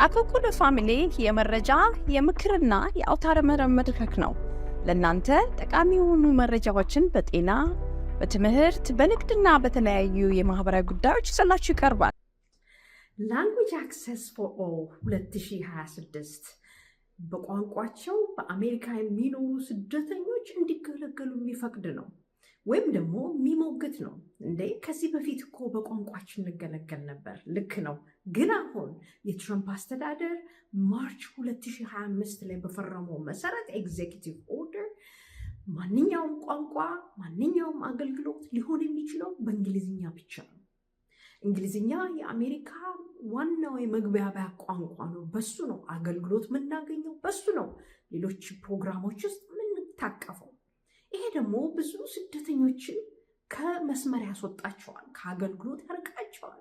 አኮኩሉ ፋሚሊ የመረጃ የምክርና የአውታረ መረብ መድረክ ነው። ለእናንተ ጠቃሚ የሆኑ መረጃዎችን በጤና፣ በትምህርት፣ በንግድና በተለያዩ የማህበራዊ ጉዳዮች ይዘላችሁ ይቀርባል። ላንጉዌጅ አክሰስ ፎር ኦል 2026 በቋንቋቸው በአሜሪካ የሚኖሩ ስደተኞች እንዲገለገሉ የሚፈቅድ ነው ወይም ደግሞ የሚሞግት ነው። እንዴ ከዚህ በፊት እኮ በቋንቋችን እንገለገል ነበር። ልክ ነው። ግን አሁን የትራምፕ አስተዳደር ማርች 2025 ላይ በፈረመው መሰረት ኤግዜኪቲቭ ኦርደር ማንኛውም ቋንቋ ማንኛውም አገልግሎት ሊሆን የሚችለው በእንግሊዝኛ ብቻ ነው። እንግሊዝኛ የአሜሪካ ዋናው የመግባቢያ ቋንቋ ነው። በሱ ነው አገልግሎት የምናገኘው፣ በሱ ነው ሌሎች ፕሮግራሞች ውስጥ የምንታቀፈው። ይሄ ደግሞ ብዙ ስደተኞችን ከመስመር ያስወጣቸዋል፣ ከአገልግሎት ያርቃቸዋል፣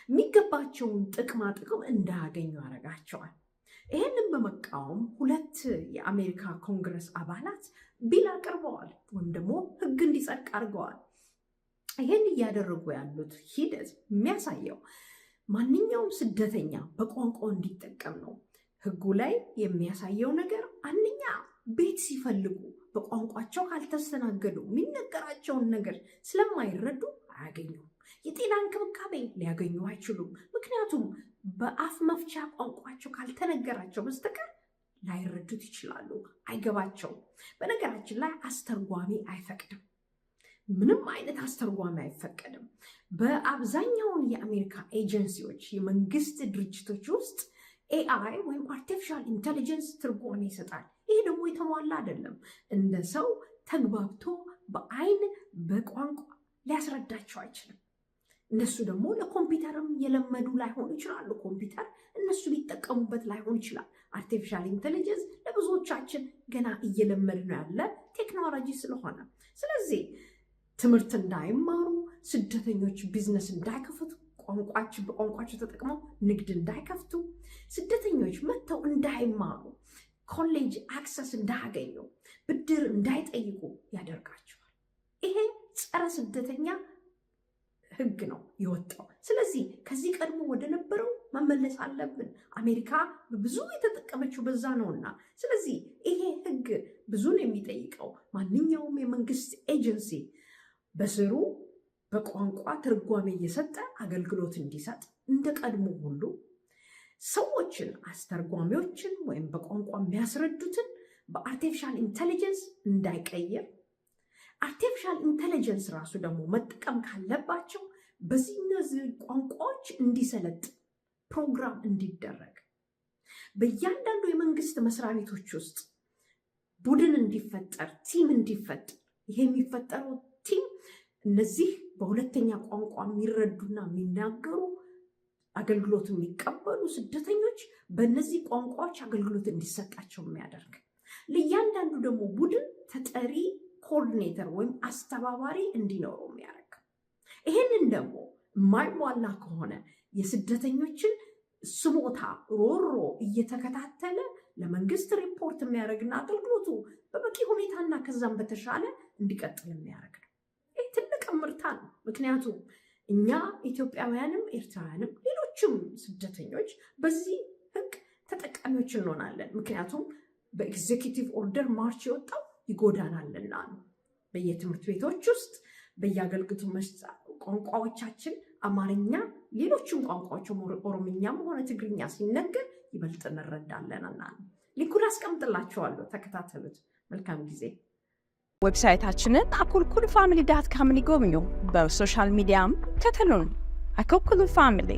የሚገባቸውን ጥቅማ ጥቅም እንዳያገኙ ያደርጋቸዋል። ይህንን በመቃወም ሁለት የአሜሪካ ኮንግረስ አባላት ቢል አቅርበዋል ወይም ደግሞ ሕግ እንዲጸድቅ አድርገዋል። ይህን እያደረጉ ያሉት ሂደት የሚያሳየው ማንኛውም ስደተኛ በቋንቋው እንዲጠቀም ነው። ሕጉ ላይ የሚያሳየው ነገር አንደኛ ቤት ሲፈልጉ በቋንቋቸው ካልተስተናገዱ የሚነገራቸውን ነገር ስለማይረዱ አያገኙም። የጤና እንክብካቤ ሊያገኙ አይችሉም። ምክንያቱም በአፍ መፍቻ ቋንቋቸው ካልተነገራቸው በስተቀር ላይረዱት ይችላሉ፣ አይገባቸውም። በነገራችን ላይ አስተርጓሚ አይፈቅድም። ምንም አይነት አስተርጓሚ አይፈቀድም። በአብዛኛውን የአሜሪካ ኤጀንሲዎች፣ የመንግስት ድርጅቶች ውስጥ ኤአይ ወይም አርቲፊሻል ኢንቴሊጀንስ ትርጓሜ ይሰጣል። ይሄ ደግሞ የተሟላ አይደለም። እንደ ሰው ተግባብቶ በአይን በቋንቋ ሊያስረዳቸው አይችልም። እነሱ ደግሞ ለኮምፒውተርም የለመዱ ላይሆኑ ይችላሉ። ኮምፒውተር እነሱ ሊጠቀሙበት ላይሆን ይችላል። አርቲፊሻል ኢንቴሊጀንስ ለብዙዎቻችን ገና እየለመድ ነው ያለ ቴክኖሎጂ ስለሆነ፣ ስለዚህ ትምህርት እንዳይማሩ፣ ስደተኞች ቢዝነስ እንዳይከፍቱ፣ በቋንቋቸው ተጠቅመው ንግድ እንዳይከፍቱ፣ ስደተኞች መጥተው እንዳይማሩ፣ ኮሌጅ አክሰስ እንዳያገኙ፣ ብድር እንዳይጠይቁ ያደርጋቸዋል። ይሄ ጸረ ስደተኛ ሕግ ነው የወጣው። ስለዚህ ከዚህ ቀድሞ ወደ ነበረው መመለስ አለብን። አሜሪካ ብዙ የተጠቀመችው በዛ ነውና፣ ስለዚህ ይሄ ሕግ ብዙን የሚጠይቀው ማንኛውም የመንግስት ኤጀንሲ በስሩ በቋንቋ ትርጓሜ እየሰጠ አገልግሎት እንዲሰጥ እንደ ቀድሞ ሁሉ ሰዎችን አስተርጓሚዎችን ወይም በቋንቋ የሚያስረዱትን በአርቲፊሻል ኢንቴሊጀንስ እንዳይቀይር፣ አርቲፊሻል ኢንቴሊጀንስ ራሱ ደግሞ መጠቀም ካለባቸው በዚህ እነዚህ ቋንቋዎች እንዲሰለጥ ፕሮግራም እንዲደረግ፣ በእያንዳንዱ የመንግስት መስሪያ ቤቶች ውስጥ ቡድን እንዲፈጠር፣ ቲም እንዲፈጠር። ይሄ የሚፈጠረው ቲም እነዚህ በሁለተኛ ቋንቋ የሚረዱና የሚናገሩ አገልግሎት የሚቀበሉ ስደተኞች በእነዚህ ቋንቋዎች አገልግሎት እንዲሰጣቸው የሚያደርግ፣ ለእያንዳንዱ ደግሞ ቡድን ተጠሪ ኮኦርዲኔተር ወይም አስተባባሪ እንዲኖረው የሚያደርግ። ይህንን ደግሞ የማይሟላ ከሆነ የስደተኞችን ስሞታ ሮሮ እየተከታተለ ለመንግስት ሪፖርት የሚያደርግና አገልግሎቱ በበቂ ሁኔታና ከዛም በተሻለ እንዲቀጥል የሚያደርግ ነው። ይህ ትልቅ ምርታ ነው። ምክንያቱም እኛ ኢትዮጵያውያንም ኤርትራውያንም ሌሎችም ስደተኞች በዚህ ሕግ ተጠቃሚዎች እንሆናለን። ምክንያቱም በኤግዜኪቲቭ ኦርደር ማርች የወጣው ይጎዳናልና ነው። በየትምህርት ቤቶች ውስጥ በየአገልግሎቱ መስጫ ቋንቋዎቻችን አማርኛ፣ ሌሎችም ቋንቋዎች ኦሮምኛም ሆነ ትግርኛ ሲነገር ይበልጥ እንረዳለንና ነው። ሊንኩን አስቀምጥላችኋለሁ፣ ተከታተሉት። መልካም ጊዜ። ዌብሳይታችንን akolkuluFamily.com ይጎብኙ። በሶሻል ሚዲያም ከተሉን። አኮኩሉ ፋሚሊ